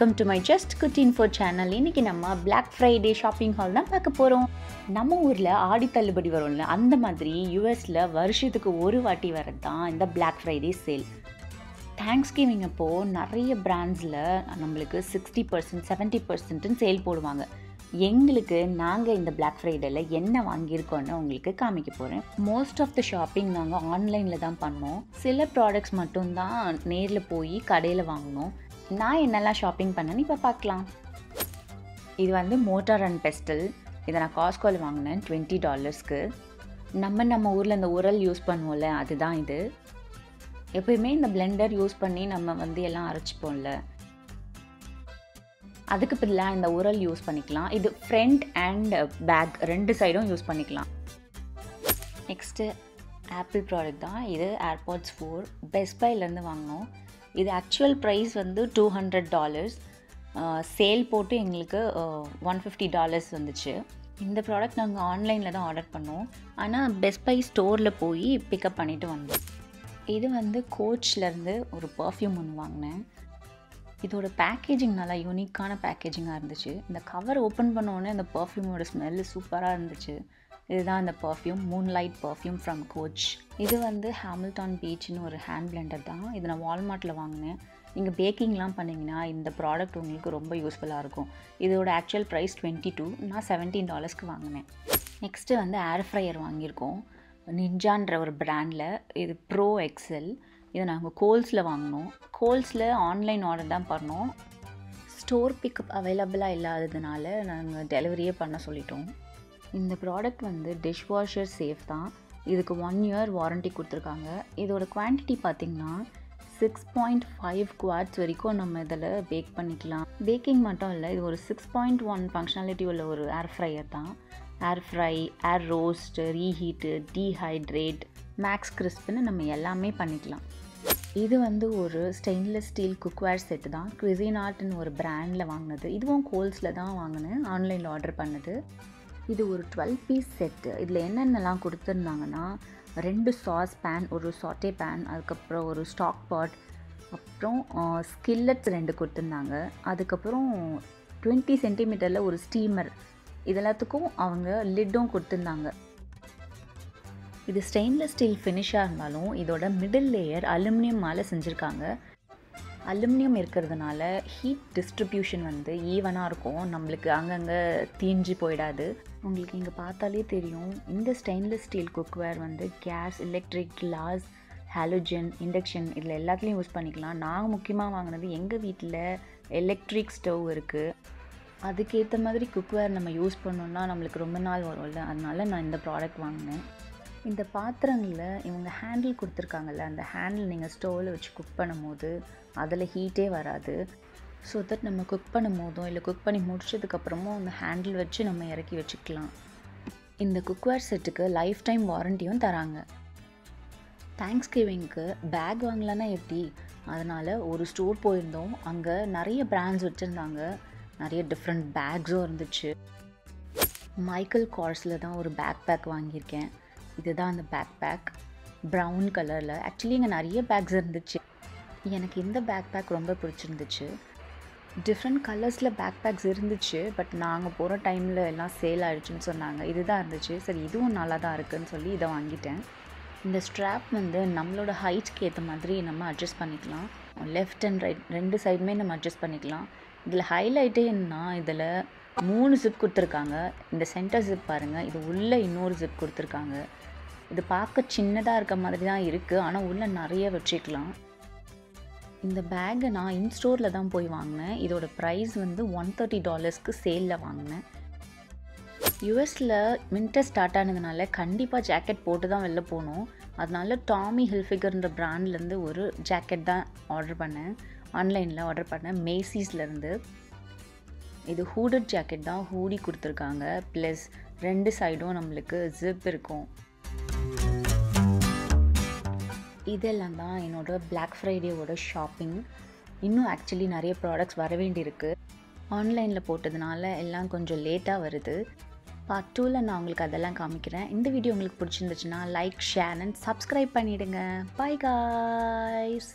Welcome to my just good info channel. இன்றைக்கி நம்ம Black Friday shopping hall தான் பார்க்க போகிறோம். நம்ம ஊரில் ஆடி தள்ளுபடி வரும்ல, அந்த மாதிரி யூஎஸில் வருஷத்துக்கு ஒரு வாட்டி வரது தான் இந்த Black Friday சேல். தேங்க்ஸ்கிவிங் அப்போது நிறைய பிராண்ட்ஸில் நம்மளுக்கு 60% 70% சேல் போடுவாங்க. எங்களுக்கு நாங்கள் இந்த Black Fridayல என்ன வாங்கியிருக்கோன்னு உங்களுக்கு காமிக்க போகிறேன். மோஸ்ட் ஆஃப் த ஷாப்பிங் நாங்கள் ஆன்லைனில் தான் பண்ணோம். சில ப்ராடக்ட்ஸ் மட்டும்தான் நேரில் போய் கடையில் வாங்கினோம். நான் என்னெல்லாம் ஷாப்பிங் பண்ணேன்னு இப்போ பார்க்கலாம். இது வந்து மோட்டார் அண்ட் பெஸ்டல். இதை நான் காஸ்கோவில் வாங்கினேன் $20. நம்ம ஊரில் இந்த உரல் யூஸ் பண்ணுவோம்ல, அதுதான் இது. எப்போயுமே இந்த பிளெண்டர் யூஸ் பண்ணி நம்ம வந்து எல்லாம் அரைச்சிப்போம்ல, அதுக்கு பதிலாக இந்த உரல் யூஸ் பண்ணிக்கலாம். இது ஃப்ரண்ட் அண்ட் பேக் ரெண்டு சைடும் யூஸ் பண்ணிக்கலாம். நெக்ஸ்ட்டு ஆப்பிள் ப்ராடக்ட் தான் இது. ஏர்பாட்ஸ் 4 பெஸ்ட் பைலேருந்து வாங்கினோம். இது ஆக்சுவல் ப்ரைஸ் வந்து $200. சேல் போட்டு எங்களுக்கு $150 வந்துச்சு. இந்த ப்ராடக்ட் நாங்கள் ஆன்லைனில் தான் ஆர்டர் பண்ணோம். ஆனால் பெஸ்ட் பை ஸ்டோரில் போய் பிக்கப் பண்ணிவிட்டு வந்தோம். இது வந்து கோச்லேருந்து ஒரு பர்ஃப்யூம் ஒன்று வாங்கினேன். இதோட பேக்கேஜிங் நல்லா யூனிக்கான பேக்கேஜிங்காக இருந்துச்சு. இந்த கவர் ஓப்பன் பண்ணோடனே அந்த பர்ஃப்யூமோட ஸ்மெல்லு சூப்பராக இருந்துச்சு. இதுதான் அந்த perfume, moonlight perfume from coach. இது வந்து ஹாமில்டன் பீச்னு ஒரு ஹேண்ட் பிளெண்டர் தான். இது நான் வால்மார்ட்டில் வாங்கினேன். நீங்கள் பேக்கிங்லாம் பண்ணிங்கன்னா இந்த ப்ராடக்ட் உங்களுக்கு ரொம்ப யூஸ்ஃபுல்லாக இருக்கும். இதோட ஆக்சுவல் ப்ரைஸ் $22. நான் $17 வாங்கினேன். நெக்ஸ்ட்டு வந்து ஏர் ஃப்ரையர் வாங்கியிருக்கோம். நிஞ்சான்ற ஒரு பிராண்டில். இது ப்ரோ எக்ஸல். இதை நாங்கள் கோல்ஸில் வாங்கினோம். கோல்ஸில் ஆன்லைன் ஆர்டர் தான் பண்ணோம். ஸ்டோர் பிக்கப் அவைலபிளாக இல்லாததுனால நாங்கள் டெலிவரியே பண்ண சொல்லிட்டோம். இந்த ப்ராடக்ட் வந்து டிஷ் வாஷர் சேஃப் தான். இதுக்கு 1 year வாரண்ட்டி கொடுத்துருக்காங்க. இதோட குவான்டிட்டி பார்த்திங்கன்னா 6.5 quarts வரைக்கும் நம்ம இதில் பேக் பண்ணிக்கலாம். பேக்கிங் மட்டும் இல்லை, இது ஒரு 6.1 ஃபங்க்ஷனாலிட்டி உள்ள ஒரு ஏர் ஃப்ரையர் தான். ஏர் ஃப்ரை, ஏர் ரோஸ்ட், ரீஹீட்டு, டீஹைட்ரேட், மேக்ஸ் கிறிஸ்ப்னு நம்ம எல்லாமே பண்ணிக்கலாம். இது வந்து ஒரு ஸ்டெயின்லெஸ் ஸ்டீல் குக்வேர் செட்டு தான். குவிசினார்ட்னு ஒரு பிராண்டில் வாங்கினது. இதுவும் கோல்ஸில் தான் வாங்கினேன், ஆன்லைனில் ஆர்டர் பண்ணது. இது ஒரு 12 பீஸ் செட்டு. இதில் என்னென்னலாம் கொடுத்துருந்தாங்கன்னா 2 சாஸ் பேன், ஒரு சாட்டே பேன், அதுக்கப்புறம் ஒரு ஸ்டாக் பாட், அப்புறம் ஸ்கில்லட்ஸ் 2 கொடுத்துருந்தாங்க. அதுக்கப்புறம் 20 சென்டிமீட்டரில் ஒரு ஸ்டீமர். இதெல்லாத்துக்கும் அவங்க லிட்டும் கொடுத்துருந்தாங்க. இது ஸ்டெயின்லெஸ் ஸ்டீல் ஃபினிஷாக இருந்தாலும் இதோட மிடில் லேயர் அலுமினியமால் செஞ்சுருக்காங்க. அலுமினியம் இருக்கிறதுனால ஹீட் டிஸ்ட்ரிபியூஷன் வந்து ஈவனாக இருக்கும். நம்மளுக்கு அங்கங்கே தீஞ்சு போயிடாது. உங்களுக்கு இங்கே பார்த்தாலே தெரியும், இந்த ஸ்டெயின்லெஸ் ஸ்டீல் குக்வேர் வந்து gas, electric, glass, halogen, induction இதில் எல்லாத்துலேயும் யூஸ் பண்ணிக்கலாம். நாங்கள் முக்கியமாக வாங்கினது, எங்கள் வீட்டில் எலக்ட்ரிக் ஸ்டவ் இருக்குது. அதுக்கேற்ற மாதிரி குக்வேர் நம்ம யூஸ் பண்ணோன்னா நம்மளுக்கு ரொம்ப நாள் வரும்ல, அதனால நான் இந்த ப்ராடக்ட் வாங்கினேன். இந்த பாத்திரங்களில் இவங்க ஹேண்டில் கொடுத்துருக்காங்கல்ல, அந்த ஹேண்டில் நீங்கள் ஸ்டவ்வில் வச்சு குக் பண்ணும் போது அதில் ஹீட்டே வராது. ஸோ தட் நம்ம குக் பண்ணும் போதும் இல்லை குக் பண்ணி முடிச்சதுக்கப்புறமும் அந்த ஹேண்டில் வச்சு நம்ம இறக்கி வச்சுக்கலாம். இந்த குக்வேர் செட்டுக்கு லைஃப் டைம் வாரண்டியும் தராங்க. தேங்க்ஸ்கிவிங்க்கு பேக் வாங்கலான்னா எப்படி, அதனால் ஒரு ஸ்டோர் போயிருந்தோம். அங்கே நிறைய பிராண்ட்ஸ் வச்சுருந்தாங்க. நிறைய டிஃப்ரெண்ட் பேக்ஸும் இருந்துச்சு. மைக்கேல் கார்ஸில் தான் ஒரு பேக் வாங்கியிருக்கேன். இதுதான் அந்த பேக் ப்ரௌன் கலரில். ஆக்சுவலி இங்கே நிறைய பேக்ஸ் இருந்துச்சு. எனக்கு இந்த பேக் ரொம்ப பிடிச்சிருந்துச்சு. டிஃப்ரெண்ட் கலர்ஸில் பேக்ஸ் இருந்துச்சு. பட் நாங்கள் போகிற டைமில் எல்லாம் சேல் ஆகிடுச்சுன்னு சொன்னாங்க. இதுதான் இருந்துச்சு. சரி, இதுவும் நல்லா தான் இருக்குதுன்னு சொல்லி இதை வாங்கிட்டேன். இந்த ஸ்ட்ராப் வந்து நம்மளோட ஹைட்ஸ்க்கு ஏற்ற மாதிரி நம்ம அட்ஜஸ்ட் பண்ணிக்கலாம். லெஃப்ட் அண்ட் ரைட் ரெண்டு சைடுமே நம்ம அட்ஜஸ்ட் பண்ணிக்கலாம். இதில் ஹைலைட்டே என்னன்னா, இதில் 3 ஜிப் கொடுத்துருக்காங்க. இந்த சென்டர் ஜிப் பாருங்கள், இது உள்ளே இன்னொரு ஜிப் கொடுத்துருக்காங்க. இது பார்க்க சின்னதாக இருக்க மாதிரி தான் இருக்குது, ஆனால் உள்ளே நிறைய வச்சுக்கலாம். இந்த பேக்கை நான் இன்ஸ்டோரில் தான் போய் வாங்கினேன். இதோட ப்ரைஸ் வந்து $130 சேலில் வாங்கினேன். யூஎஸில் வின்டர் ஸ்டார்ட் ஆனதுனால கண்டிப்பாக ஜாக்கெட் போட்டு தான் வெளில போகணும். அதனால டாமி ஹில்ஃபிகர்ன்ற பிராண்ட்லேருந்து ஒரு ஜாக்கெட் தான் ஆர்டர் பண்ணேன். ஆன்லைனில் ஆர்டர் பண்ணேன், மேசிஸ்லேருந்து. இது ஹூடட் ஜாக்கெட் தான். ஹூடி கொடுத்துருக்காங்க. ப்ளஸ் 2 சைடும் நம்மளுக்கு ஜிப் இருக்கும். இதெல்லாம் தான் என்னோடய Black Fridayவோட ஷாப்பிங். இன்னும் ஆக்சுவலி நிறைய ப்ராடக்ட்ஸ் வர வேண்டியிருக்கு. ஆன்லைனில் போட்டதுனால எல்லாம் கொஞ்சம் லேட்டாக வருது. பார்ட் 2ல் நான் உங்களுக்கு அதெல்லாம் காமிக்கிறேன். இந்த வீடியோ உங்களுக்கு பிடிச்சிருந்துச்சுன்னா லைக், ஷேர் அண்ட் சப்ஸ்கிரைப் பண்ணிவிடுங்க. By guys.